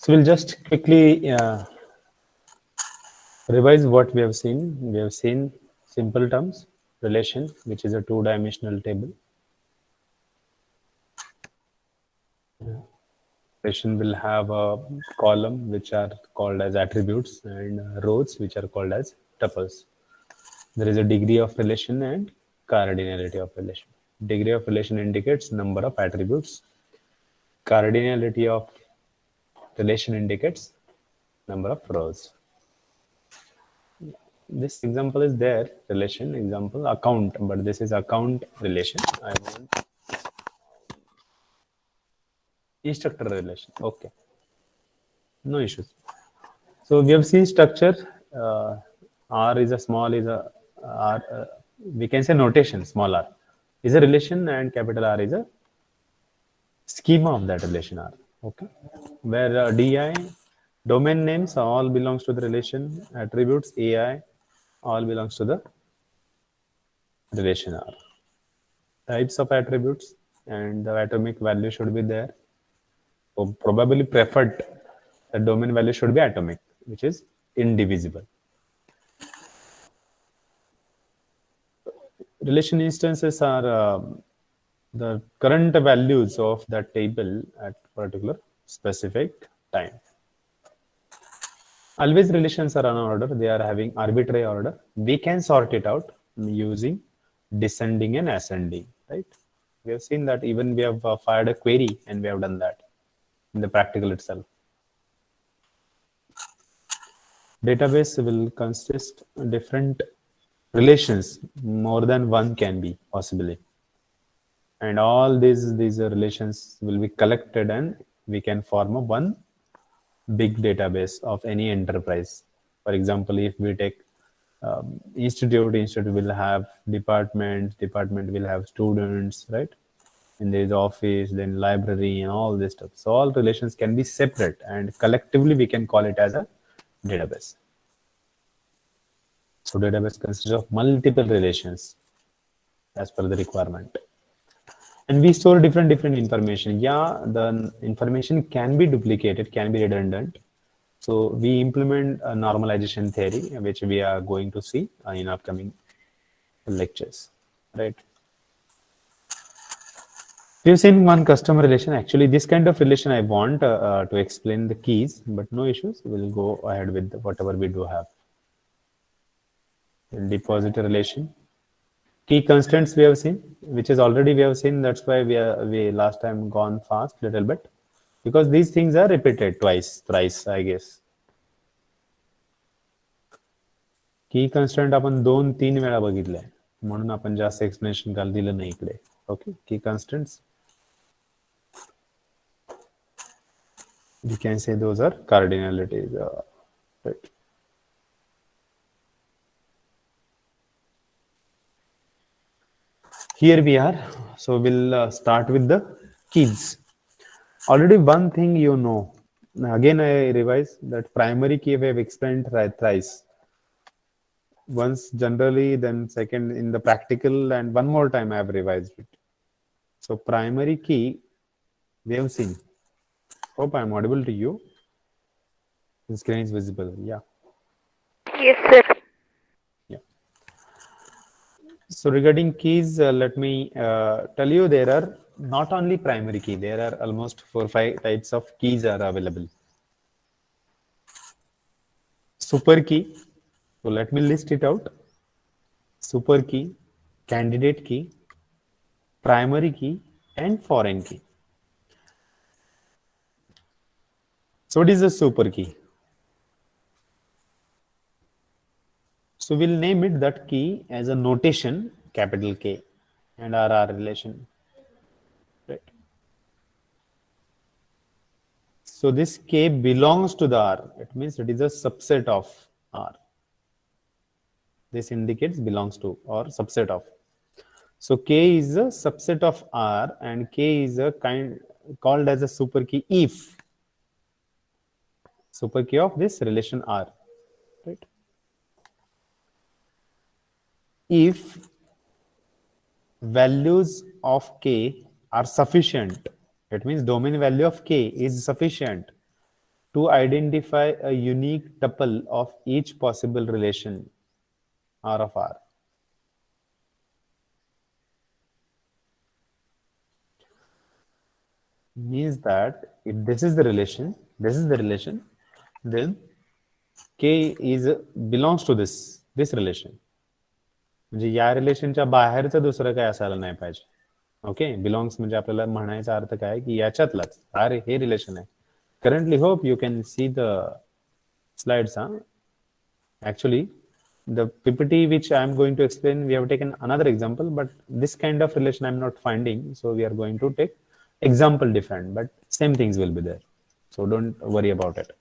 So we'll just quickly revise what we have seen. We have seen simple terms, relation, which is a two-dimensional table. Relation will have a column which are called as attributes and rows which are called as tuples. There is a degree of relation and cardinality of relation. Degree of relation indicates number of attributes. Cardinality of relation indicates number of rows. This example is there, relation example, account, but this is account relation. I want instructor relation. Okay, no issues. So we have seen structure. R is a small is a R. We can say notation. Small r is a relation, and capital R is a schema of that relation R. Okay, where DI domain names all belongs to the relation. Attributes AI all belongs to the relation R. Types of attributes and the atomic value should be there. So probably preferred the domain value should be atomic, which is indivisible. Relation instances are the current values of that table at particular specific time. Always relations are unordered. They are having arbitrary order. We can sort it out using descending and ascending, right? We have seen that even we have fired a query and we have done that in the practical itself. Database will consist different relations, more than one can be possibly. And all these relations will be collected and we can form a one big database of any enterprise. For example, if we take institute will have department will have students, right? And there is office, then library, and all this stuff. So all relations can be separate, and collectively we can call it as a database. So database consists of multiple relations as per the requirement. And we store different information. Yeah, the information can be duplicated, can be redundant. So we implement a normalization theory, which we are going to see in upcoming lectures, right? We've seen one customer relation. Actually, this kind of relation I want to explain the keys, but no issues. We'll go ahead with whatever we do have. Deposit relation. Key constants we have seen, which is already we have seen. That's why we last time gone fast little bit, because these things are repeated twice, thrice, I guess. की constant आपण 2-3 वेळा बघितलंय म्हणून आपण जास्त explanation काल दिलं नाही इकडे. ओके, की कन्स्टंट्स we can say those are cardinalities, right? Here we are. So we'll start with the keys. Already one thing you know. Again, I revise that primary key we have explained thrice. Once generally, then second in the practical, and one more time I have revised it. So primary key we have seen. Hope I am audible to you. The screen is visible. Yeah. Yes, sir. Yeah. So regarding keys, let me tell you there are not only primary key. There are almost 4-5 types of keys are available. Super key. So let me list it out. Super key, candidate key, primary key, and foreign key. So what is a super key? So we'll name it that key as a notation, capital K, and RR relation. Right. So this K belongs to the R. It means it is a subset of R. This indicates belongs to or subset of. So K is a subset of R, and K is a kind called as a super key if super key of this relation R, right? If values of K are sufficient, it means domain value of K is sufficient to identify a unique tuple of each possible relation R of R. Means that if this is the relation, then K is belongs to this relation. म्हणजे या रिलेशनच्या बाहेरचं दुसरं काय असायला नाही पाहिजे. Okay, belongs म्हणजे आपल्याला म्हणायचा अर्थ काय की याच्यातलाच अरे हे रिलेशन आहे. Currently hope you can see the slides. Actually, the PPT which I am going to explain, we have taken another example, but this kind of relation I am not finding. So we are going to take example different, but same things will be there. So don't worry about it.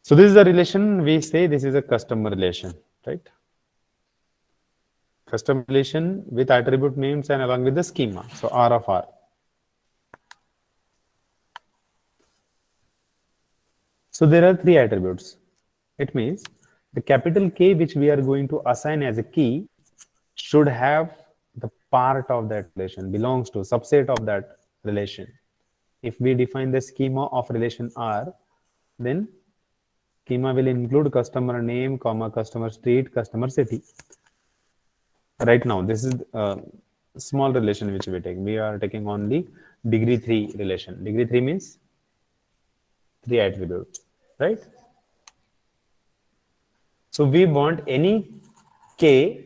So this is the relation we say this is a customer relation, right? Custom relation with attribute names and along with the schema. So R of R. So there are three attributes. It means the capital K which we are going to assign as a key should have the part of that relation, belongs to subset of that relation. If we define the schema of relation R, then schema will include customer name, comma, customer street, customer city. Right now, this is a small relation which we take. We are taking only degree 3 relation. Degree 3 means 3 attributes, right? So we want any K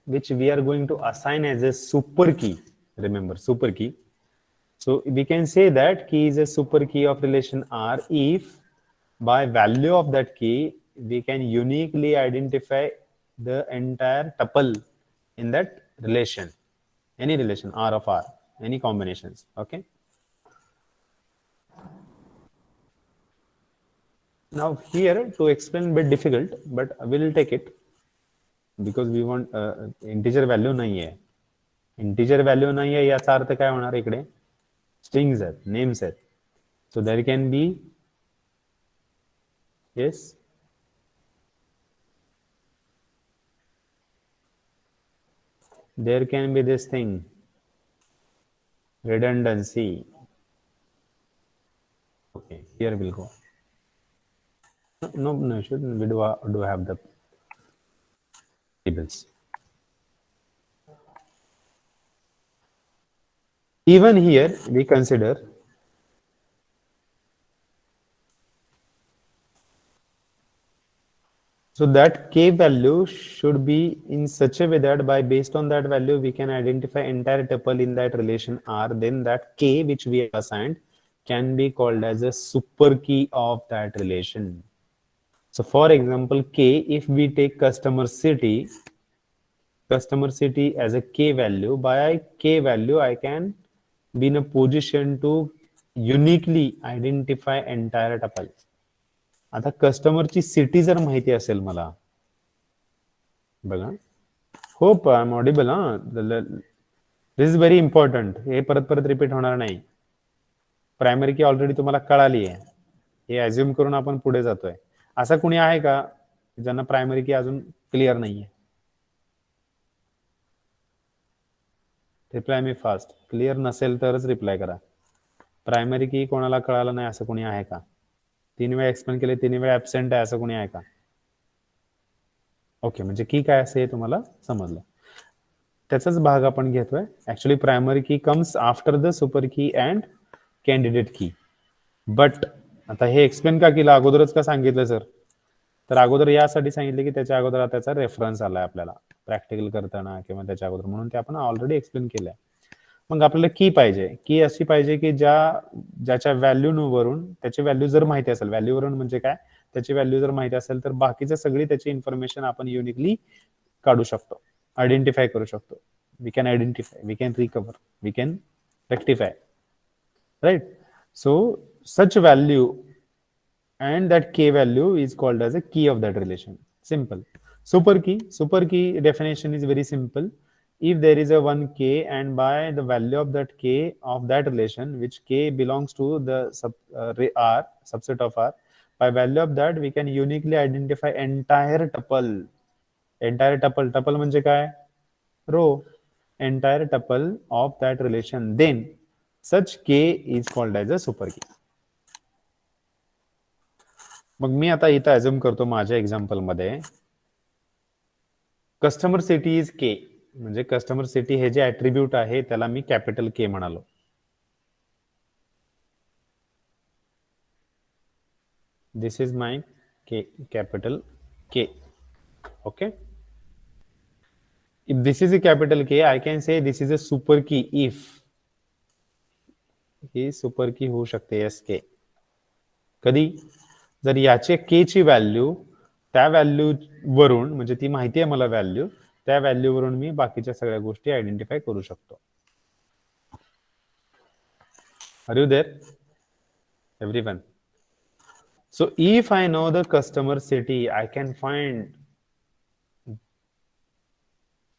which we are going to assign as a super key. Remember, super key. So we can say that key is a super key of relation R if by value of that key we can uniquely identify the entire tuple in that relation, any relation R of R, any combinations. Okay. Now here to explain a bit difficult, but we'll take it because we want integer value नाही आहे. Integer value नाही आहे याचा अर्थ काय होणार इकडे? Strings आहेत, names आहेत. So there can be, yes, there can be this thing, redundancy. Okay, here we'll go. No, we do have the tables. Even here we consider so that K value should be in such a way that by based on that value we can identify entire tuple in that relation R. Then that K which we have assigned can be called as a super key of that relation. So for example, K, if we take customer city as a K value, by K value I can be in a position to uniquely identify entire tuple. आता कस्टमरची city जर माहिती असेल मला, बघा, hope I am audible. This is very important. हे परत परत repeat होणार नाही. प्रायमरी की ऑलरेडी तुम्हाला कळाली आहे, हे अज्युम करून आपण पुढे जातोय. असं कुणी आहे का ज्यांना प्रायमरी की अजून क्लिअर नाहीये? रिप्लाय मी फास्ट. क्लिअर नसेल तरच रिप्लाय करा. प्रायमरी की कोणाला कळालं नाही असं कोणी आहे का? 3 वेळा एक्सप्लेन केले, 3 वेळा ऍबसेंट आहे असं कोणी आहे का? ओके, म्हणजे की काय असं हे तुम्हाला समजलं. त्याचाच भाग आपण घेतोय. ऍक्च्युअली प्रायमरी की कम्स आफ्टर द सुपर की अँड कॅन्डिडेट की. बट आता हे एक्सप्लेन का केलं, अगोदरच का सांगितलं सर? तर अगोदर यासाठी सांगितलं की त्याच्या अगोदर त्याचा रेफरन्स आलाय आपल्याला प्रॅक्टिकल करताना किंवा त्याच्या अगोदर, म्हणून ते आपण ऑलरेडी एक्सप्लेन केलंय. मग आपल्याला की पाहिजे, की अशी पाहिजे की ज्याच्या व्हॅल्यूवरून त्याची व्हॅल्यू जर माहिती असेल, व्हॅल्यूवरून म्हणजे काय, त्याची व्हॅल्यू जर माहिती असेल तर बाकीचं सगळी त्याची इन्फॉर्मेशन आपण युनिकली काढू शकतो, आयडेंटिफाय करू शकतो. We can identify, we can recover, we can rectify, right? So such value and that K value is called as a key of that relation. Simple. Super key definition is very simple. If there is a 1K and by the value of that K of that relation, which K belongs to the R, subset of R, by value of that we can uniquely identify entire tuple. Entire tuple म्हणजे काय? Row. Entire tuple of that relation. Then such K is called as a super key. मग मी आता इथं assume करतो माझ्या example मध्ये customer city is के, म्हणजे customer city हे जे attribute आहे त्याला मी कॅपिटल के म्हणालो. दिस इज माय के, कॅपिटल के. Okay, if this is a capital K, I can say this is a super key if he super की होऊ शकते एस के. कधी जर याचे के ची व्हॅल्यू त्या व्हॅल्यू वरून, म्हणजे ती माहिती आहे मला व्हॅल्यू, त्या व्हॅल्यू वरून मी बाकीच्या सगळ्या गोष्टी आयडेंटिफाय करू शकतो. Are you there everyone? So if I know the customer city, I can find,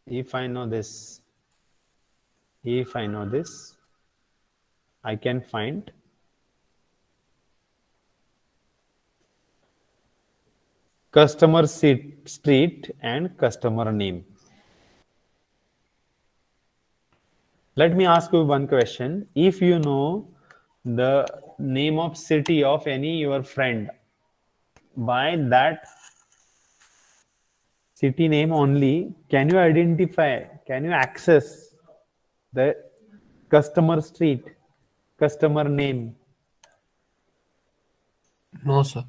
if I know this, I can find customer street and customer name. Let me ask you one question. If you know the name of city of any your friend, by that city name only, can you identify, can you access the customer street, customer name? No, sir.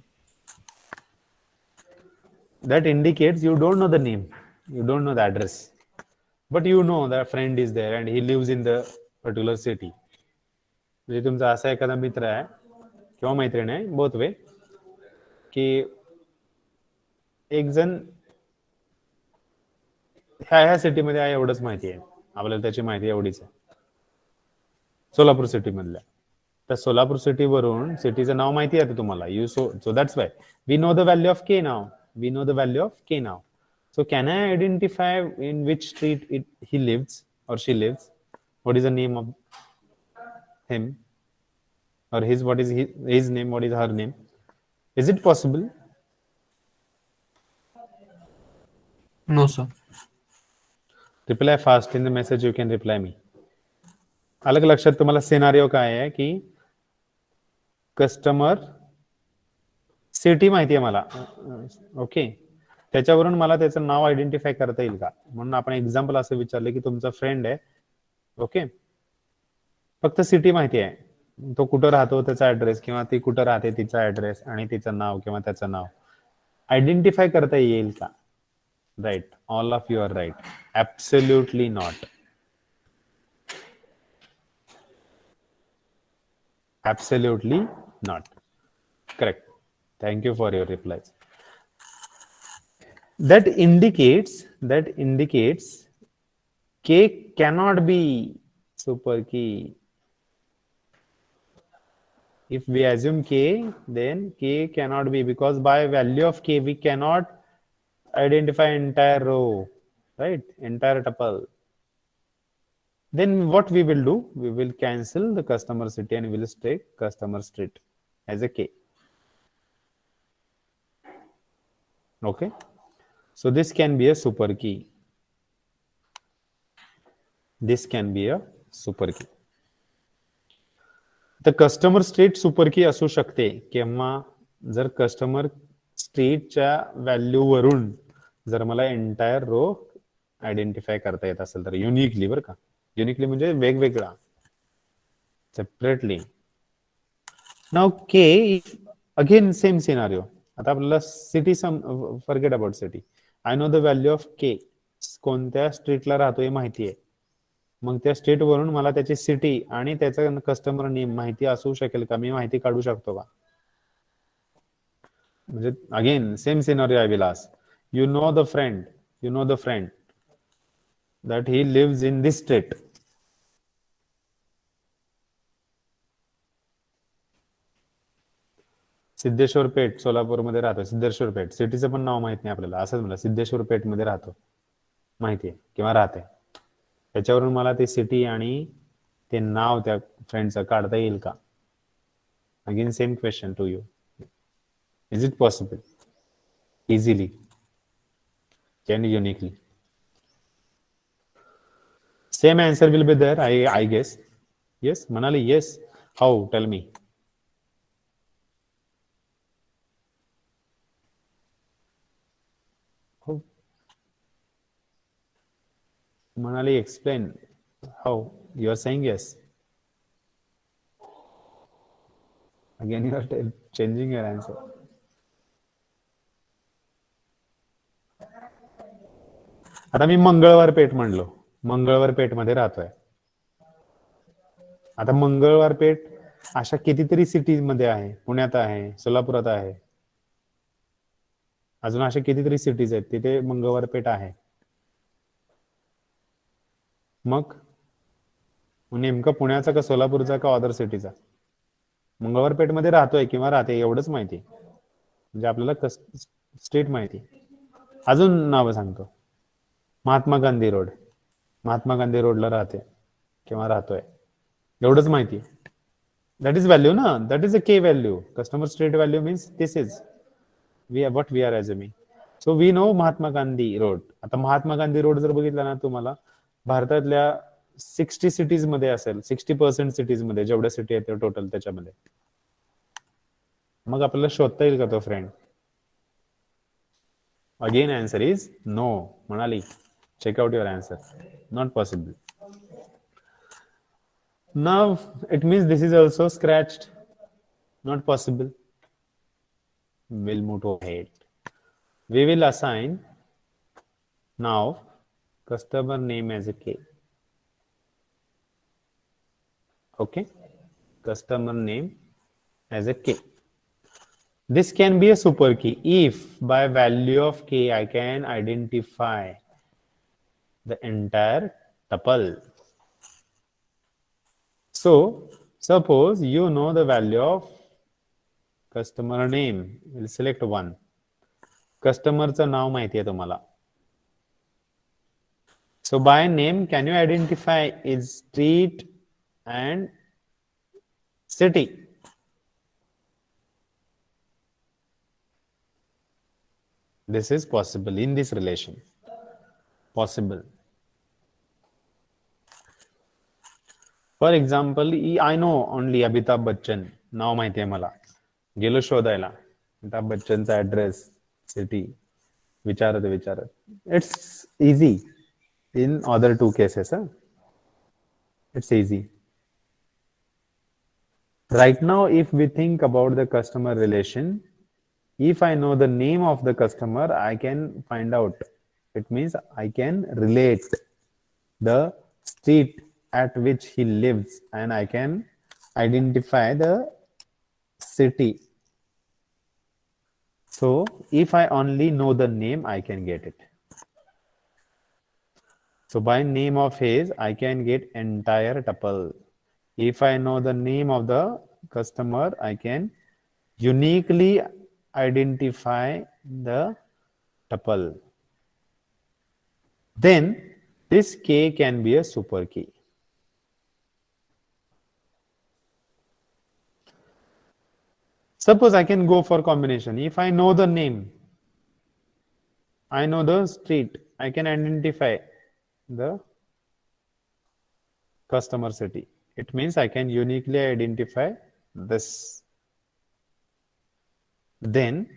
That indicates you don't know the name, you don't know the address, but you know that friend is there and he lives in the particular city. म्हणजे तुमचा असा एखादा मित्र आहे किंवा मैत्रीण आहे, both way, की एक जण ह्या सिटीमध्ये आहे एवढंच माहिती आहे आपल्याला, त्याची माहिती एवढीच आहे, सोलापूर सिटी मधल्या. त्या सोलापूर सिटी वरून सिटीचं नाव माहिती आहे तुम्हाला, you so that's why we know the value of K नाव, we know the value of K नाव. So can I identify in which street he lives or she lives? What is the name of him or his? What is his name? What is her name? Is it possible? No, sir. Reply fast in the message. You can reply me. अलग लक्षात तुम्हाला scenario काय आहे की customer city माहिती आहे मला, okay, त्याच्यावरून मला त्याचं नाव आयडेंटिफाय करता येईल का? म्हणून आपण एक्झाम्पल असं विचारलं की तुमचा फ्रेंड आहे, ओके, फक्त सिटी माहिती आहे, तो कुठं राहतो त्याचा ऍड्रेस, किंवा ती कुठं राहते तिचा ऍड्रेस आणि तिचं नाव किंवा त्याचं नाव आयडेंटिफाय करता येईल का? Right, all of you are right. Absolutely not. Absolutely not. Correct. Thank you for your replies. That indicates K cannot be super key. If we assume K, then K cannot be, because by value of K we cannot identify entire row, right? Entire tuple. Then what we will do? We will cancel the customer city and we will take customer street as a K. Okay. So this can be a super key. This can be a super key. The customer street super key असू शकते किंवा जर customer स्ट्रीटच्या value वरून जर मला entire रो identify करता येत असेल तर, युनिकली, बरं का, युनिकली म्हणजे वेगवेगळा, सेपरेटली. नाउ के अगेन सेम सिनारिओ. आता आपल्याला city forget about city. I know the value of के, कोणत्या स्ट्रीटला राहतो हे माहिती आहे. मग त्या स्ट्रीट वरून मला त्याची सिटी आणि त्याचा कस्टमर नेम माहिती असू शकेल का? मी माहिती काढू शकतो का? म्हणजे again same scenario I will ask. You know the friend that he lives in this state. Siddheshwar Peth Solapur मध्ये राहतो. सिद्धेश्वर पेठ सिटीचं पण नाव माहित नाही आपल्याला, असंच म्हणलं सिद्धेश्वर पेठ मध्ये राहतो, माहिती आहे किंवा राहते, त्याच्यावरून मला ते सिटी आणि ते नाव त्या फ्रेंडचं काढता येईल का? Again same question to you. Is it possible? Easily and uniquely. Same answer will be there, I guess. Yes, Manali, yes. How? Tell me. Manali, explain how you are saying yes. Again, you are changing your answer. आता मी मंगळवार पेठ म्हणलो, मंगळवार पेठ मध्ये राहतोय. आता मंगळवार पेठ अशा कितीतरी cities मध्ये आहे. पुण्यात आहे, सोलापुरात आहे, अजून अशा कितीतरी सिटीज आहेत तिथे मंगळवार पेठ आहे. मग नेमका पुण्याचा का सोलापूरचा का अदर सिटीचा? मंगळवार पेठ मध्ये राहतोय किंवा राहते एवढंच माहिती, म्हणजे आपल्याला स्टेट माहिती. अजून नाव सांगतो. महात्मा गांधी रोड, महात्मा गांधी रोडला राहते किंवा राहतोय एवढंच माहिती. दॅट इज व्हॅल्यू ना, दॅट इज अ के value. Customer state value means this is what we are assuming. So we know Mahatma Gandhi road. आता महात्मा गांधी रोड जर बघितला ना तुम्हाला, भारतातल्या 60 सिटीज मध्ये असेल, 60% सिटीज मध्ये, जेवढ्या सिटी आहेत टोटल त्याच्यामध्ये. मग आपल्याला शोधता येईल का तो friend? Again answer is no. म्हणाली, check out your answer. Not possible. Now it means this is also scratched. Not possible. We'll move ahead. We will assign now customer name as a K. Okay, customer name as a K. This can be a super key if by value of K I can identify the entire tuple. So suppose you know the value of customer name. We'll select one. कस्टमरचं नाव माहिती आहे तुम्हाला. So by name, can you identify its street and city? This is possible in this relation. Possible. For example, I know only Amitabh Bachchan नाव माहिती आहे मला. गेलो शोधायला Amitabh बच्चनचा address, city विचारत. It's easy in other two cases. It's easy. Right now, if we think about the customer relation, if I know the name of the customer, I can find out. It means I can relate the street at which he lives and I can identify the city. So if I only know the name, I can get it. So by name of his, I can get entire tuple. If I know the name of the customer, I can uniquely identify the tuple. Then this K can be a super key. Suppose I can go for combination. If I know the name, I know the street, I can identify the customer city. It means I can uniquely identify this. Then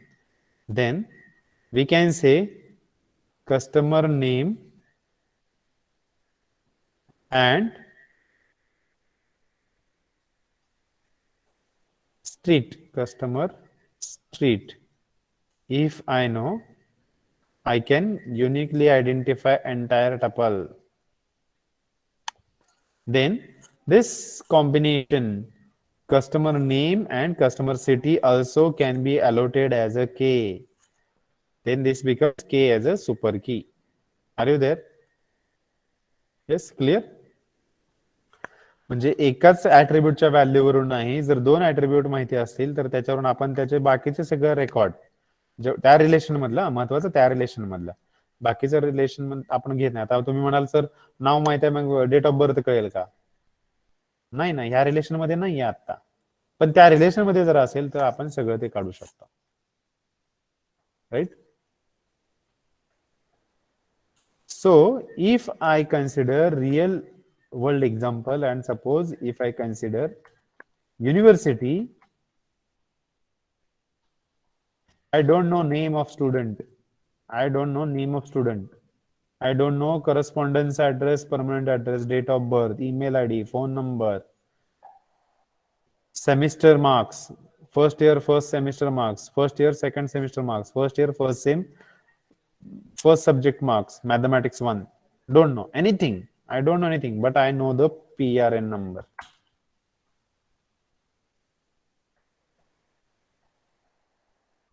we can say customer name and street, customer street. If I know, I can uniquely identify entire tuple. Then this combination, customer name and customer city, also can be allotted as a K. Then this becomes K as a super key. Are you there? Yes, clear? म्हणजे एकाच ऍट्रिब्यूटच्या व्हॅल्यूवरून नाही, जर दोन attribute माहिती असतील तर त्याच्यावरून आपण त्याचे बाकीचे सगळं रेकॉर्ड, त्या रिलेशन मधला महत्वाचं, त्या रिलेशन मधला बाकीचं रिलेशन आपण घेत नाही. आता तुम्ही म्हणाल सर नाव माहिती आहे मग डेट ऑफ बर्थ कळेल का? नाही ना, ह्या रिलेशन मध्ये नाही आहे आता, पण त्या रिलेशन मध्ये जर असेल तर आपण सगळं ते काढू शकतो. Right? So if I consider real world example and suppose if I consider university, I don't know name of student. I don't know name of student. I don't know correspondence address, permanent address, date of birth, email ID, phone number, semester marks, first year, first semester marks, first year, second semester marks, first year, first sem, first subject marks, mathematics 1. Don't know anything. I don't know anything, but I know the PRN number.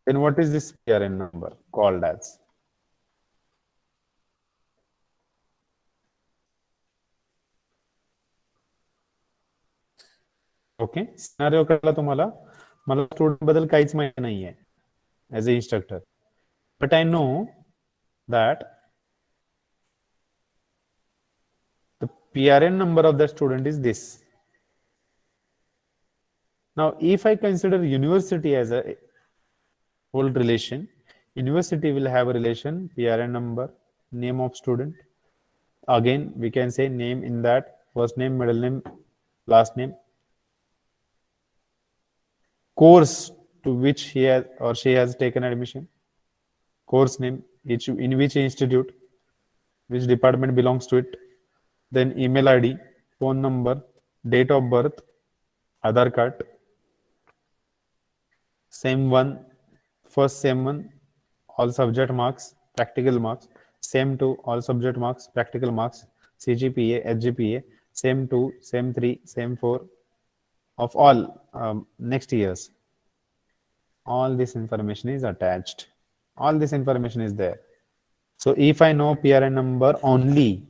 Then what is this PRN number called as? Okay, scenario कळला तुम्हाला? मला student बद्दल काहीच माहिती नाहीये as a instructor, but I no that the PRN number of the student is this. Now, if I consider university as a whole relation, university will have a relation PRN number, name of student. Again, we can say name in that, first name, middle name, last name, course to which he has or she has taken admission, course name, in which institute, which department belongs to it, then email ID, phone number, date of birth, Aadhaar card, same one, first same one, all subject marks, practical marks, same two, all subject marks, practical marks, CGPA, SGPA, same two, same three, same four, of all next years. All this information is attached. All this information is there. So if I know PRN number only,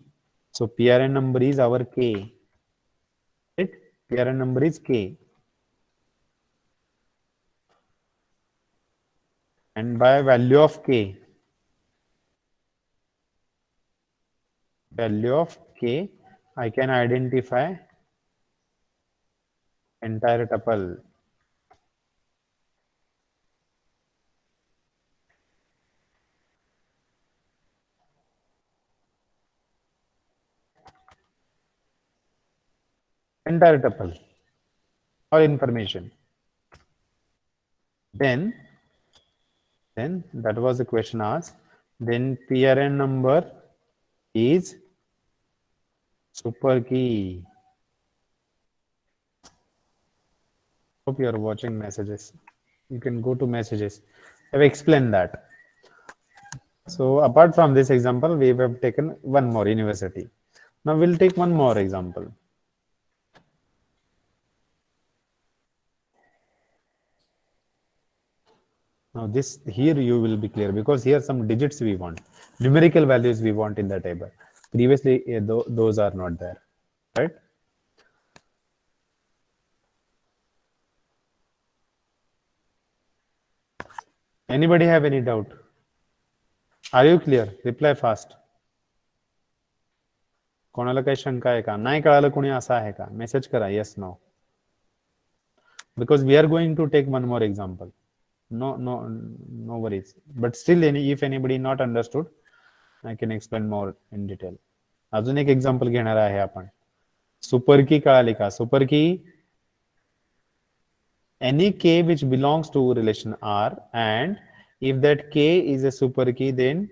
so PRN number is our K. Right? PRN number is K. And by value of K, I can identify entire tuple. Entire tuple or information. Then that was the question asked. Then PRN number is super key. Hope you are watching messages. You can go to messages. I've explained that. So apart from this example, we have taken one more university. Now we'll take one more example. Now this here you will be clear, because here some digits we want, numerical values we want in the table. Previously those are not there, right? Anybody have any doubt? Are you clear? Reply fast. कोणाला काही शंका आहे का? नाही कळालं कोणी असं आहे का? मेसेज करा yes no. Because we are going to take one more example. No worries. But still, if anybody not understood, I can explain more in detail. अजून एक example घेणार आहे आपण. Super key कळाली का? Super key, any k which belongs to relation R, and if that k is a super key, then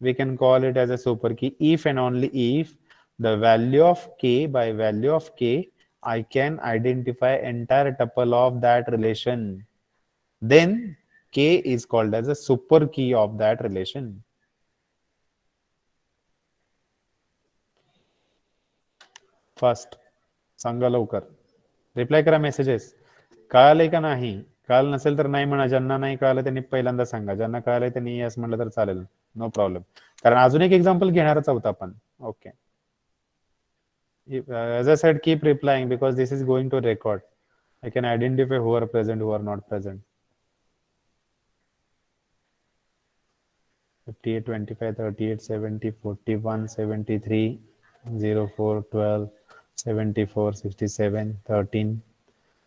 we can call it as a super key if and only if the value of k, by value of k, I can identify entire tuple of that relation. Then k is called as a super key of that relation. First, सांगा लवकर, reply करा messages. कळाले का नाही? कळालं नसेल तर नाही म्हणा. ज्यांना नाही कळालं त्यांनी पहिल्यांदा सांगा. ज्यांना कळालंय त्यांनी यस म्हणलं तर चालेल, नो प्रॉब्लेम. कारण अजून एक एक्झाम्पल घेणारच आहोत आपण. Okay, as I said, keep replying because this is going to record. I can identify who are present, who are not present. 58, 25, 38, 70, 41, 73, 04, 12, 74, 67, 13,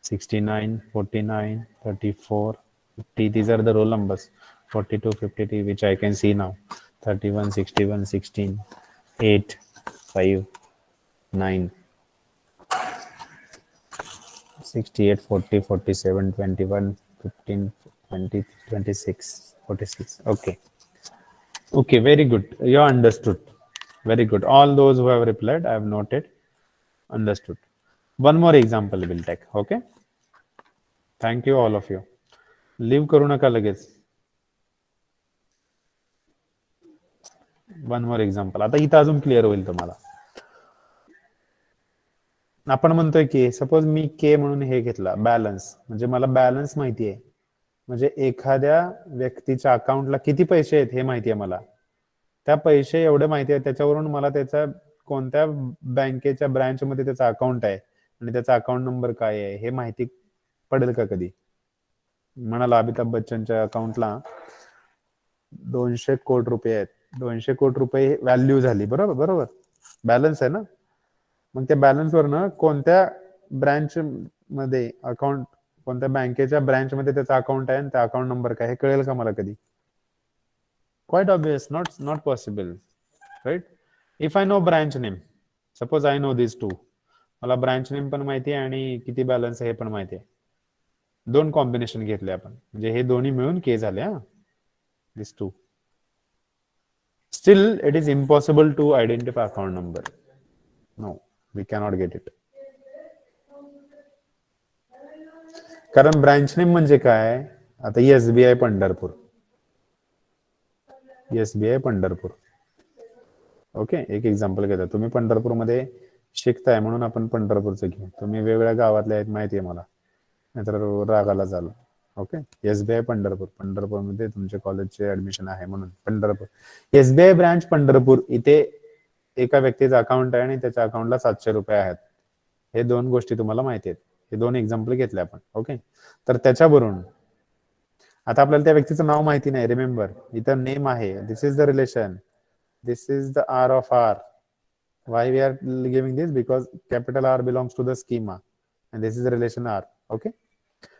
69, 49, 34, 50. These are the roll numbers. 42, 53, which I can see now. 31, 61, 16, 8, 5, 9, 68, 40, 47, 21, 15, 20, 26, 46. Okay. Okay, very good. You understood. Very good. All those who have replied, I have noted. Understood. One more example we'll take. Okay. Thank you all of you. Leave करू नका लगेच. One more example. आता इथं अजून clear होईल तुम्हाला. आपण म्हणतोय की सपोज मी के म्हणून हे घेतला बॅलन्स, म्हणजे मला बॅलन्स माहिती आहे, म्हणजे एखाद्या व्यक्तीच्या अकाउंटला किती पैसे आहेत हे माहिती आहे मला. त्या पैसे एवढे माहिती आहे, त्याच्यावरून मला त्याचा कोणत्या बँकेच्या ब्रँच मध्ये त्याचा अकाउंट आहे आणि त्याचा अकाउंट नंबर काय आहे हे माहिती पडेल का कधी? म्हणाला अमिताभ बच्चनच्या अकाउंटला 200 कोटी रुपये आहेत. 200 कोटी रुपये व्हॅल्यू झाली, बरोबर बरोबर, बॅलन्स आहे ना. मग त्या बॅलन्स वरनं कोणत्या ब्रँच मध्ये अकाउंट, कोणत्या बँकेच्या ब्रँच मध्ये त्याचा अकाउंट आहे आणि त्या अकाउंट नंबर काय हे कळेल का मला कधी? Quite obvious, not possible, right. If I know branch name, suppose I know this too, मला ब्रँच नेम पण माहिती आहे आणि किती बॅलन्स आहे हे पण माहिती आहे. दोन कॉम्बिनेशन घेतले आपण, म्हणजे हे दोन्ही मिळून के झाले. हा, this too. Still, it is impossible to identify account number. No, we cannot get it. कारण ब्रांच नेम म्हणजे काय? आता SBI Pandharpur, SBI Pandharpur. Okay, एक एक्झाम्पल घेता. तुम्ही पंढरपूरमध्ये शिकताय म्हणून आपण पंढरपूरचं घेऊ. तुम्ही वेगवेगळ्या गावातले आहेत माहिती आहे मला, नाहीतर रागाला झालं. ओके, एसबीआय पंढरपूर, पंढरपूरमध्ये तुमच्या कॉलेजचे ऍडमिशन आहे म्हणून पंढरपूर. एसबीआय ब्रांच पंढरपूर, इथे एका व्यक्तीचं अकाउंट आहे आणि त्याच्या अकाउंटला 700 रुपये आहेत. हे दोन गोष्टी तुम्हाला माहिती आहेत. हे दोन एक्झाम्पल घेतले आपण. ओके, तर त्याच्यावरून आता आपल्याला त्या व्यक्तीचं नाव माहिती नाही. रिमेंबर, इथं नेम आहे. This is the relation, this is the R of R. Why we are giving this? Because capital R belongs to the schema and this is the relation R. Okay,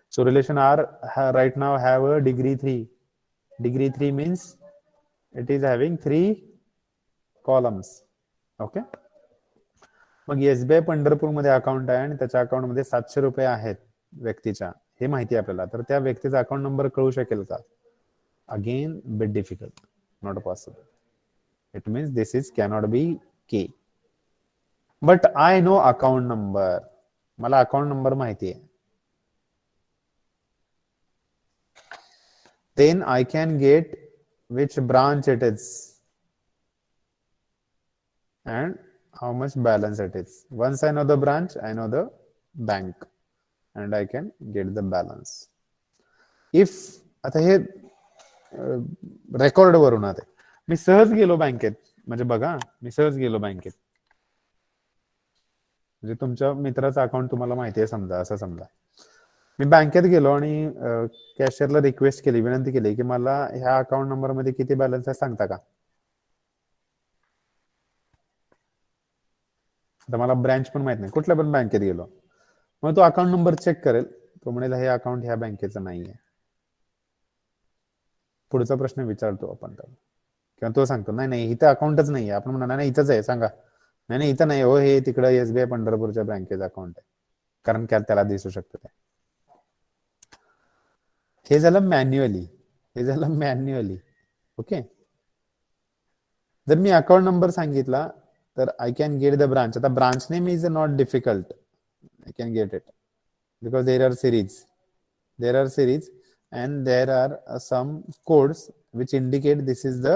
so relation R right now have a degree 3. Degree 3 means it is having 3 columns. Okay, mug SBI Pandharpur मध्ये account आहे आणि त्याच्या account मध्ये 700 रुपये आहेत व्यक्तीच्या, हे माहिती आहे आपल्याला. तर त्या व्यक्तीचा अकाउंट नंबर कळू शकेल का? Again bit difficult, not possible. It means this is cannot be K. But I know account number, मला अकाउंट नंबर माहिती आहे. Then I can get which branch it is and how much balance it is. Once I know the branch, I know the bank and I can get the balance. If आता हे record वरून आहे, मी सहज गेलो बँकेत, म्हणजे बघा मी सहज गेलो बँकेत, म्हणजे तुमच्या मित्राचं अकाउंट तुम्हाला माहिती आहे समजा, असं समजा मी बँकेत गेलो आणि कॅशियरला रिक्वेस्ट केली, विनंती केली की मला ह्या अकाउंट नंबर मध्ये किती बॅलन्स आहे सांगता का? आता मला ब्रँच पण माहित नाही, कुठल्या पण बँकेत गेलो, मग तो अकाउंट नंबर चेक करेल, तो म्हणेल हे अकाउंट ह्या बँकेचं नाहीये. पुढचा प्रश्न विचारतो आपण त्याला, किंवा तो सांगतो नाही नाही इथं अकाउंटच नाहीये. आपण म्हणणार नाही इथंच आहे, सांगा. नाही नाही इथं नाही हो, हे तिकडं एसबीआय पंढरपूरच्या बँकेचं अकाउंट आहे, कारण त्याला दिसू शकतं ते. हे झालं मॅन्युअली, हे झालं मॅन्युअली. ओके, जर मी अकाउंट नंबर सांगितला तर I can get the branch. आता branch name is not difficult, I can get it because there are series and there are some codes which indicate this is the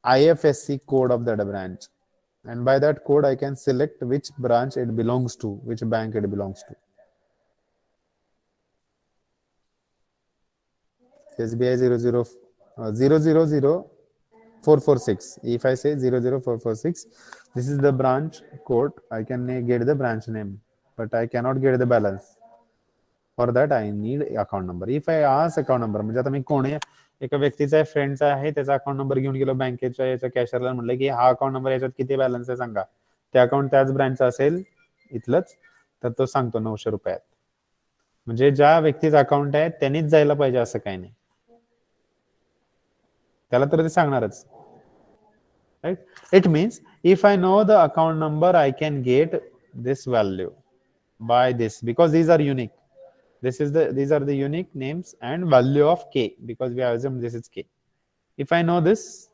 IFSC code of that branch, and by that code I can select which branch it belongs to, which bank it belongs to. SBI 000446. If I say 00446, this is the branch code. I can get the branch name, but I cannot get the balance. For that I need account number. If I ask account number, म्हणजे आता मी कोण आहे, एका व्यक्तीचा फ्रेंडचा आहे, त्याचा account number घेऊन गेलो बँकेच्या याच्या कॅशियरला, म्हटलं की हा अकाउंट नंबर याच्यात किती बॅलन्स आहे सांगा. ते अकाउंट त्याच ब्रँचचं असेल इथलंच, तर तो सांगतो 900 रुपयात. म्हणजे ज्या व्यक्तीचं अकाउंट आहे त्यांनीच जायला पाहिजे असं काही नाही, त्याला तर ते सांगणारच. Right, it means if I know the account number I can get this value by this, because these are unique. These are the unique names and value of K, because we have assumed this is K. If I know this,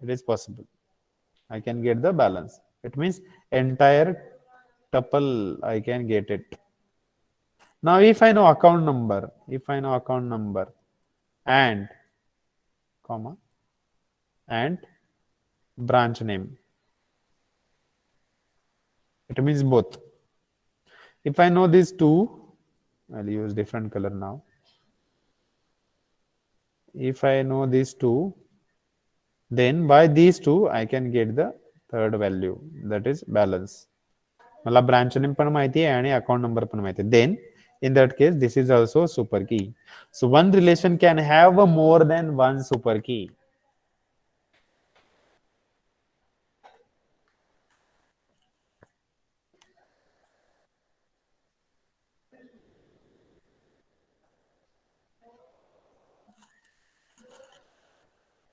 it is possible. I can get the balance. It means entire tuple I can get it. Now if I know account number, and comma and branch name, it means both. If I know these two, I'll use different color now. If I know these two, then by these two I can get the third value, that is balance. मला branch name पण माहिती आहे आणि account number पण माहिती आहे. Then in that case this is also super key. So one relation can have more than one super key.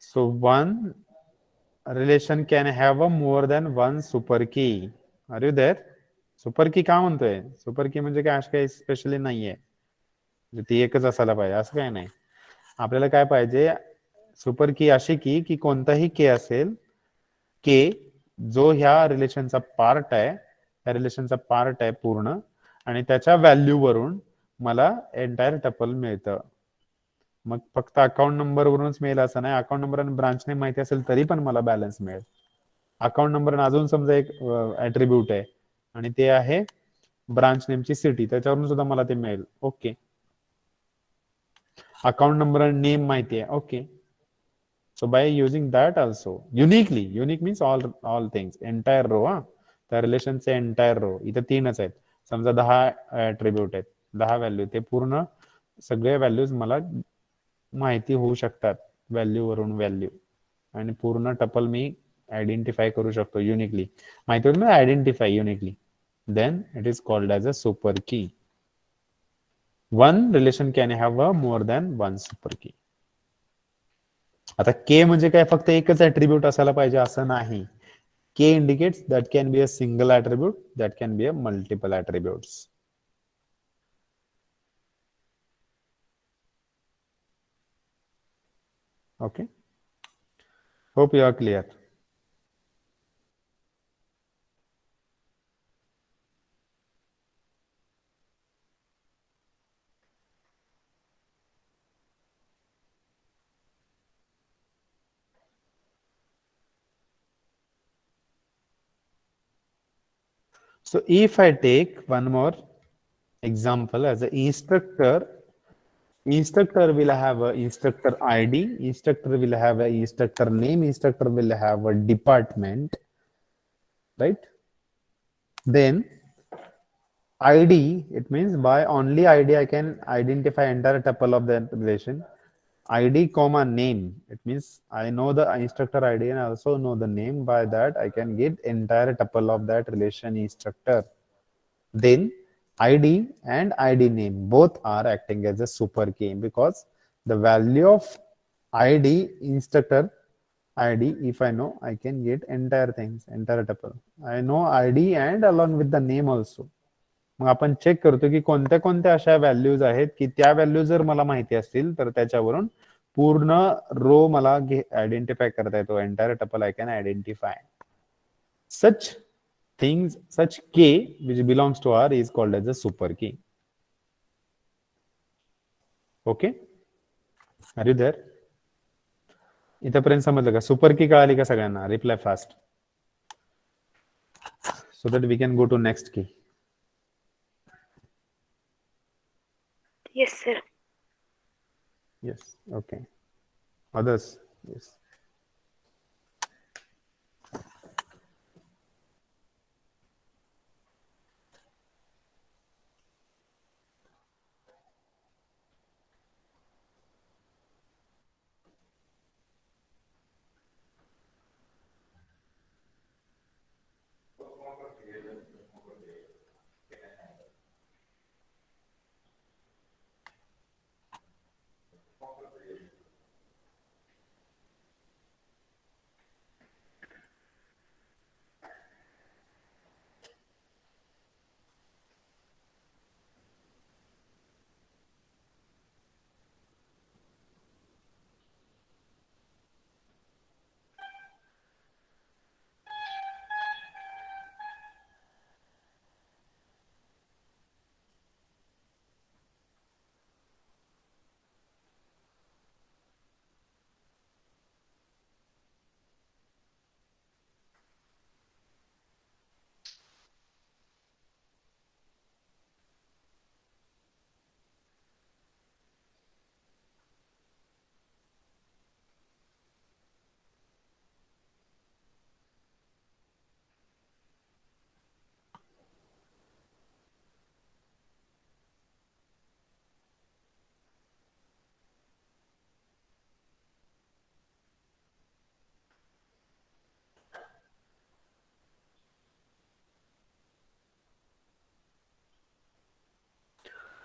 So one relation can have more than one super key. Are you there? Super की का म्हणतोय? Super की म्हणजे काय असं काही specially नाहीये, ती एकच असायला पाहिजे असं काही नाही. आपल्याला काय पाहिजे, सुपर की अशी की कोणताही के असेल, के जो ह्या रिलेशनचा पार्ट आहे, त्या रिलेशनचा पार्ट आहे पूर्ण, आणि त्याच्या व्हॅल्यू वरून मला एंटायर टपल मिळतं. मग फक्त अकाउंट नंबर वरूनच मिळेल असं नाही, अकाउंट नंबर आणि ब्रांच नेम माहिती असेल तरी पण मला बॅलन्स मिळेल. अकाउंट नंबर अजून समजा एक ऍट्रिब्यूट आहे आणि ते आहे ब्रांच नेमची सिटी, त्याच्यावरून सुद्धा मला ते मिळेल. ओके, अकाउंट नंबर आणि नेम माहिती आहे. Okay, so by using that also uniquely, unique means all things, entire row, त्या रिलेशनचे एंटायर रो, इथे तीनच आहेत, समजा 10 ऍट्रिब्यूट आहेत, 10 व्हॅल्यू, ते पूर्ण सगळे व्हॅल्यूज मला माहिती होऊ शकतात व्हॅल्यू वरून व्हॅल्यू, आणि पूर्ण टपल मी आयडेंटिफाय करू शकतो युनिकली. माहिती होतं ना, identify uniquely, then it is called as a super key. One relation can have a more than one super key. आता के म्हणजे काय फक्त एकच ऍट्रिब्यूट असायला पाहिजे असं नाही. के indicates that can be a single attribute, that can be a multiple attributes. Okay, hope you are clear. So if I take one more example as an instructor, instructor will have a instructor ID, instructor will have a instructor name, instructor will have a department, right? Then ID, it means by only ID I can identify entire tuple of that relation. ID comma name, it means I know the instructor ID and I also know the name. By that I can get entire tuple of that relation instructor. Then ID and ID name both are acting as a super key, because the value of ID instructor ID, if I know, I can get entire things, entire tuple. I know ID and along with the name also. मग आपण check करतो की कोणत्या कोणत्या अशा values आहेत की त्या value जर मला माहिती असतील तर त्याच्यावरून पूर्ण रो मला आयडेंटिफाय करता येतो, entire tuple I can identify. Such things, such k which belongs to R is called as a super key. Okay, are you there? इथपर्यंत समजलं का? सुपर की कळाली का सगळ्यांना? Reply fast so that we can go to next key. Yes, sir. Yes, okay. Others? Yes.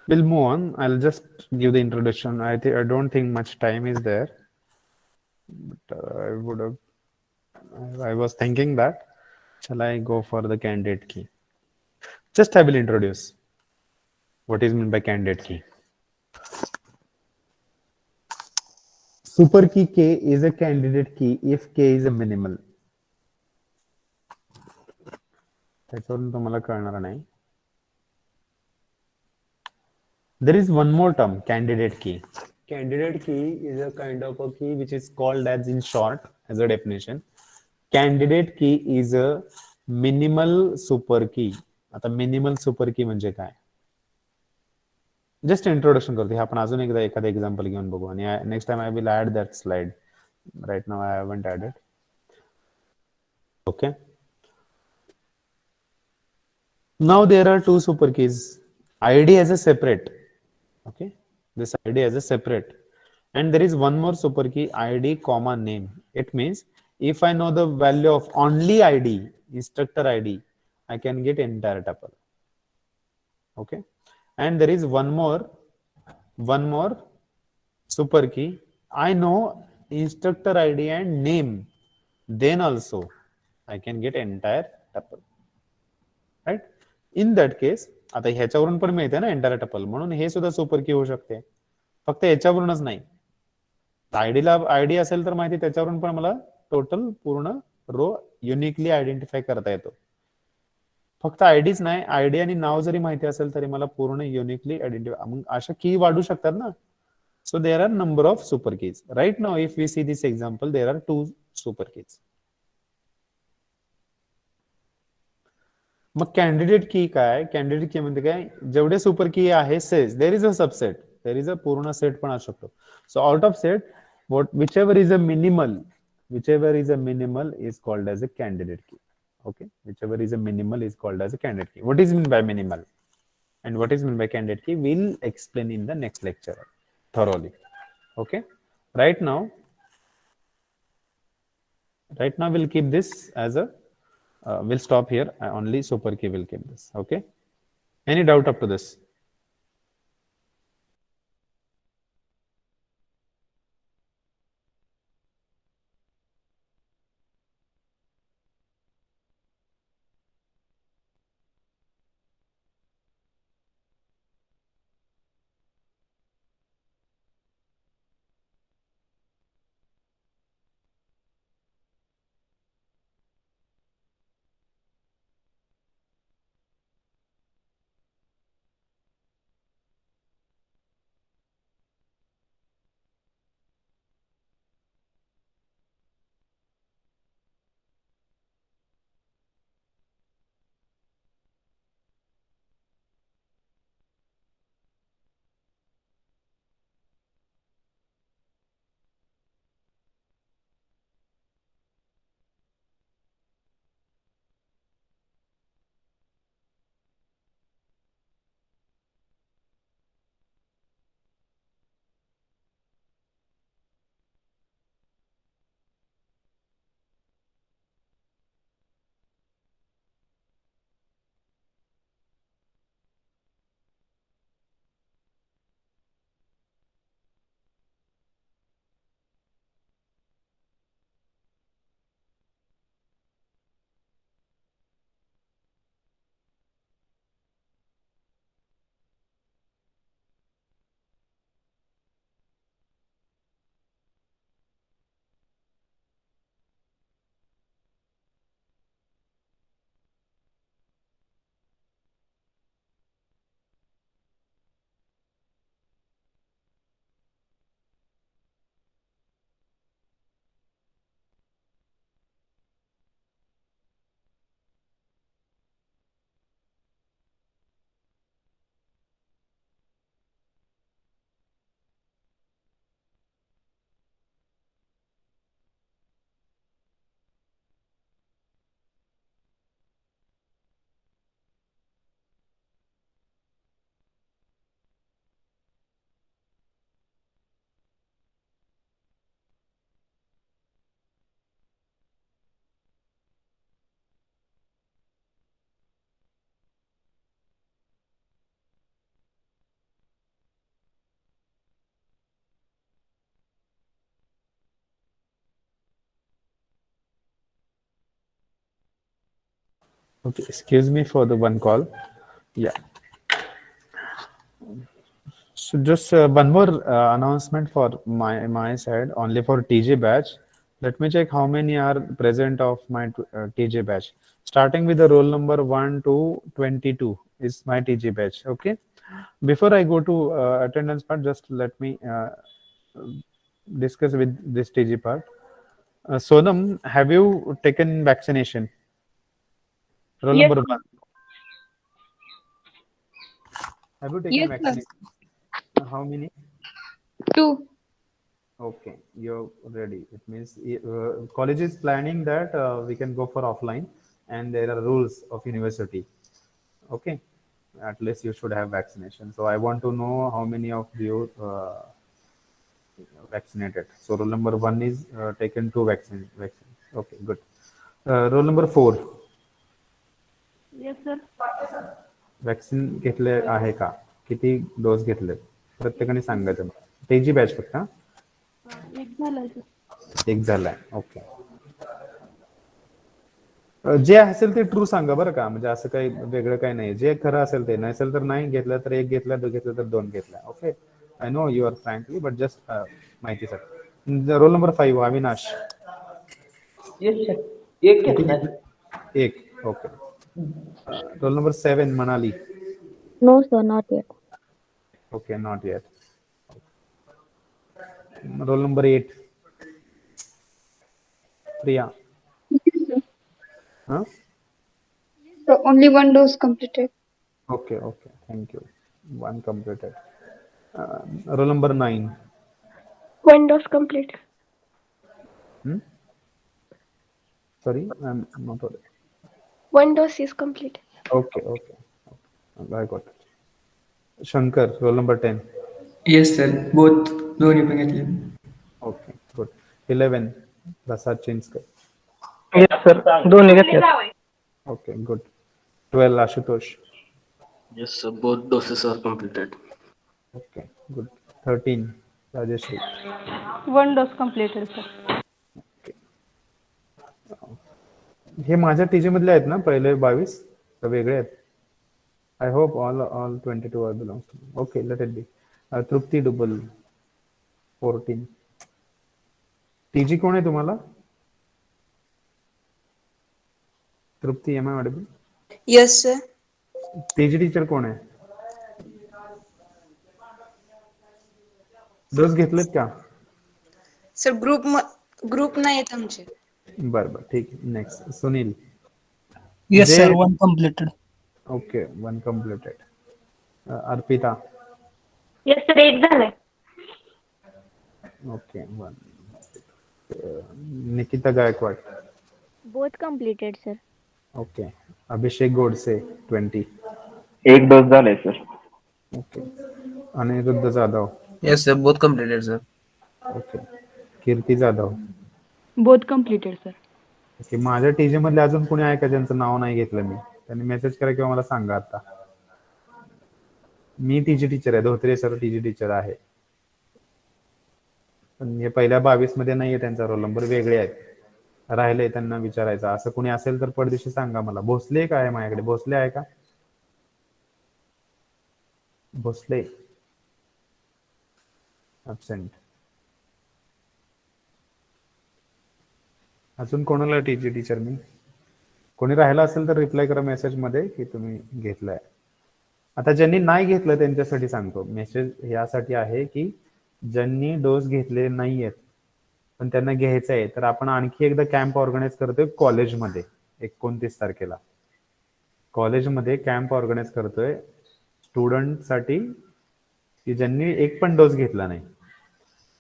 We'll move on. I'll just give the introduction. I don't think much time is there, but I would have. I was thinking that. Shall I go for the candidate key? Just I will introduce what is meant by candidate key. Super key K is a candidate key if K is a minimal. त्याच्यावरून तुम्हाला कळणार नाही. There is one more term, candidate key. Candidate key is a kind of a key which is called as in short as a definition. Candidate key is a minimal super key. आता minimal super key म्हणजे काय? Just introduction करतो हे आपण अजून एकदा एखादा example घेऊन बघू आणि next time I will add that slide right now I haven't added okay now there are two super keys id as a separate okay this id as a separate and there is one more super key id comma name it means if I know the value of only id instructor id I can get entire tuple okay and there is one more super key I know instructor id and name then also I can get entire tuple right in that case आता ह्याच्यावरून पण मिळते ना entire tuple म्हणून हे सुद्धा super की होऊ शकते फक्त याच्यावरूनच नाही आयडीला आयडी असेल तर माहिती त्याच्यावरून पण मला टोटल पूर्ण रो युनिकली आयडेंटिफाय करता येतो फक्त आयडीच नाही आयडी आणि नाव जरी माहिती असेल तरी मला पूर्ण युनिकली आयडेंटिफाय मग अशा की वाढू शकतात ना so there are number of super keys right now if we see this example there are 2 super keys मग कॅन्डिडेट की काय कॅन्डिडेट की म्हणजे काय जेवढे सुपर की आहे says there is a subset there is a पूर्ण सेट पण असू शकतो so out of set what whichever is a minimal is called as a candidate key okay whichever is a minimal is called as a candidate key what is meant by minimal and what is meant by candidate key we'll explain in the next lecture thoroughly okay right now we'll keep this as a we'll stop here only super key will keep this okay any doubt up to this Okay, excuse me for the one call. Yeah. So just one more announcement for my side, only for TJ batch. Let me check how many are present of my TJ batch. Starting with the roll number 1 to 22 is my TJ batch. Okay. Before I go to attendance part, just let me discuss with this TG part. Sonam, have you taken vaccination? Roll Yes, number 1. Have you taken yes, sir. vaccination? How many? 2. Okay, you're ready. It means college is planning that we can go for offline, and there are rules of university. Okay, at least you should have vaccination. So I want to know how many of you vaccinated. So roll number 1 is taken 2 vaccine. Okay, good. Roll number 4. Yes, sir. Vaccine घेतले आहे का? किती डोस घेतले? प्रत्येकाने सांगायचं मला. TG batch फक्त हा? एक झालाय सर. एक झालाय. ओके. जे असेल ते ट्रू सांगा बरं का, म्हणजे असं काही वेगळं काही नाही. जे खरं असेल ते, नसेल तर नाही घेतलं तर एक घेतला, दोन घेतलं तर दोन घेतला. Okay. I know you are frankly but just माहितीसाठी. Roll number 5 Avinash. Yes sir. एक किती घेतलाय. घेतले? एक. Okay. Roll number 7 Manali. No, sir, not yet. Okay, not yet. Roll number 8. Priya. Huh? So only one dose completed. Okay, okay. Thank you. One completed. Roll number 9. One dose complete. Hmm? Sorry, I'm not audible. One dose is complete. Okay, okay. I got it. Shankar, roll number 10. Yes sir both दोन्ही पण घेतले. Okay, good. 11. Prasad Chinskar. Yes sir. दोन्ही घेतले. Okay, good. 12. Ashutosh. Yes, sir. Both doses are completed. Okay, good. 13. Rajeshri. One dose completed, sir. हे माझ्या TG मधले आहेत ना पहिले 22 तर वेगळे आहेत. I hope all 22 are belongs to. Okay, let it be. Trupti Dubal 14. TG कोण आहे तुम्हाला? Trupti, am I audible? Yes sir. TG teacher कोण आहे? डोस घेतलेत का? सर ग्रुप नाही आहेत आमचे. बरं बरं, ठीक आहे. नेक्स्ट सुनील. येस जे- sir one completed. Okay, 1 completed. Arpita. Yes, sir. एक झालाय. Okay, 1. Nikita Gaikwad. Both completed, sir. Okay. Abhishek Godse 20. एक डोस झालाय sir. Okay. Aniruddh Jadhav. Yes sir both completed sir. Okay. Kirti Jadhav. Both completed, sir. Okay. माझ्या टीजी मधले अजून कोणी आहे का ज्यांचं नाव नाही घेतलं मी? त्यांनी मेसेज करा किंवा मला सांगा आता. मी टीजी टीचर आहे, धोत्रे सर टीजी टीचर आहे. पण हे पहिल्या 22 मध्ये नाहीये, त्यांचा रोल नंबर वेगळे आहेत. राहिले त्यांना विचारायचं. असं कोणी असेल तर पडदिशी सांगा मला. भोसले काय आहे माझ्याकडे? भोसले आहे का? भोसले ऍब्सेंट. अजून कोणाला टीजी टीचर मी? कोणी राहिला असेल तर रिप्लाय करा मेसेज मध्ये की तुम्ही घेतलाय. आता ज्यांनी नाही घेतलं त्यांच्यासाठी सांगतो. मेसेज यासाठी आहे की ज्यांनी डोस घेतले नाहीयेत पण त्यांना घ्यायचं आहे, तर आपण आणखी एकदा कॅम्प ऑर्गनाईज करतोय कॉलेजमध्ये 29 तारखेला. कॉलेजमध्ये कॅम्प ऑर्गनाईज करतोय स्टुडंटसाठी की ज्यांनी एक पण डोस घेतला नाही.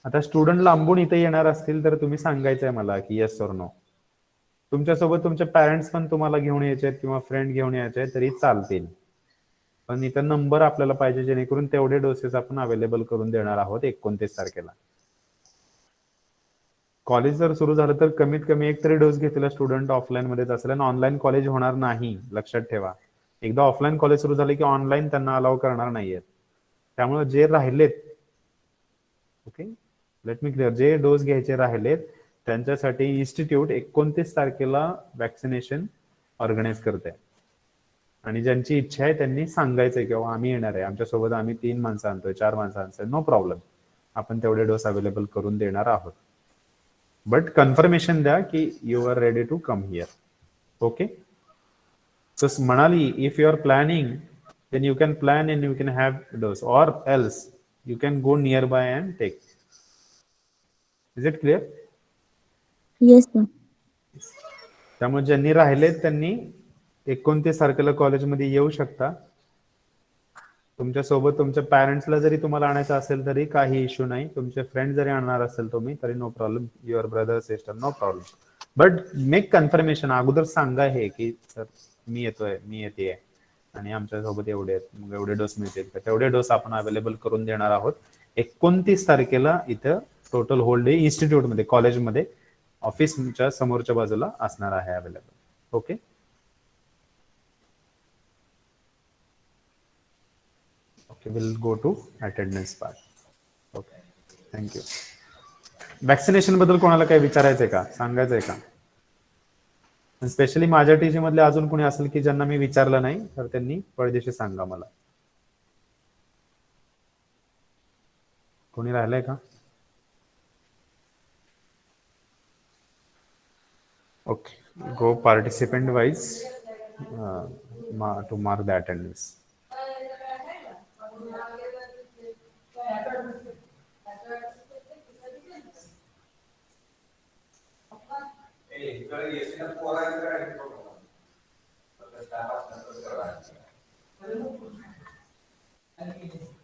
आता स्टुडंट लांबून इथे येणार असतील तर तुम्ही सांगायचंय मला की येस और नो. तुमच्यासोबत तुमचे पॅरेंट्स पण तुम्हाला घेऊन यायचे किंवा फ्रेंड घेऊन यायचे तरी चालतील. पण इथं नंबर आपल्याला पाहिजे जेणेकरून तेवढे डोसेस आपण अवेलेबल करून देणार आहोत 29 तारखेला. कॉलेज जर सुरू झालं तर कमीत कमी एक तरी डोस घेतलेला स्टुडंट ऑफलाईन मध्येच असेल आणि ऑनलाईन कॉलेज होणार नाही, लक्षात ठेवा. एकदा ऑफलाईन कॉलेज सुरू झाले की ऑनलाईन त्यांना अलाउ करणार नाहीयेत. त्यामुळे जे राहिलेत, ओके, लेट मी क्लिअर, जे डोस घ्यायचे राहिलेत त्यांच्यासाठी इन्स्टिट्यूट 29 तारखेला वॅक्सिनेशन ऑर्गनाईज करते. आणि ज्यांची इच्छा आहे त्यांनी सांगायचंय किंवा आम्ही येणार आहे, आमच्यासोबत आम्ही 3 माणसं आणतोय, 4 माणसं आणतोय, नो प्रॉब्लेम, आपण तेवढे डोस अवेलेबल करून देणार आहोत. बट कन्फर्मेशन द्या की you are ready to come here. Okay. So म्हणाली if you are planning then you can plan and you can have dose, or else you can go nearby and take. Is it clear? Yes, sir. त्यामुळे ज्यांनी राहिले त्यांनी 29 तारखेला कॉलेजमध्ये येऊ शकता. तुमच्या सोबत तुमच्या पॅरेंट्सला जरी तुम्हाला आणायचं असेल तरी काही इश्यू नाही. तुमचे फ्रेंड जरी आणणार असेल तुम्ही तरी no problem. Your brother sister no problem. But make confirmation, अगोदर सांगा हे की सर मी येतोय, मी येते आणि आमच्या सोबत एवढे आहेत, मग एवढे डोस मिळतील का, तेवढे डोस आपण अवेलेबल करून देणार आहोत. 29 तारखेला इथं टोटल होल डे इन्स्टिट्यूटमध्ये, कॉलेजमध्ये, ऑफिसच्या समोरच्या बाजूला असणार आहे available. Okay. Okay, will go to attendance part. Okay, thank you. Vaccination बद्दल कोणाला काही विचारायचंय का, सांगायचंय का? स्पेशली माझ्या टीची मधले अजून कोणी असेल की ज्यांना मी विचारलं नाही तर त्यांनी पळदेशी सांगा मला. कोणी राहिलंय का? Okay, go participant wise to mark the attendance. Thank you.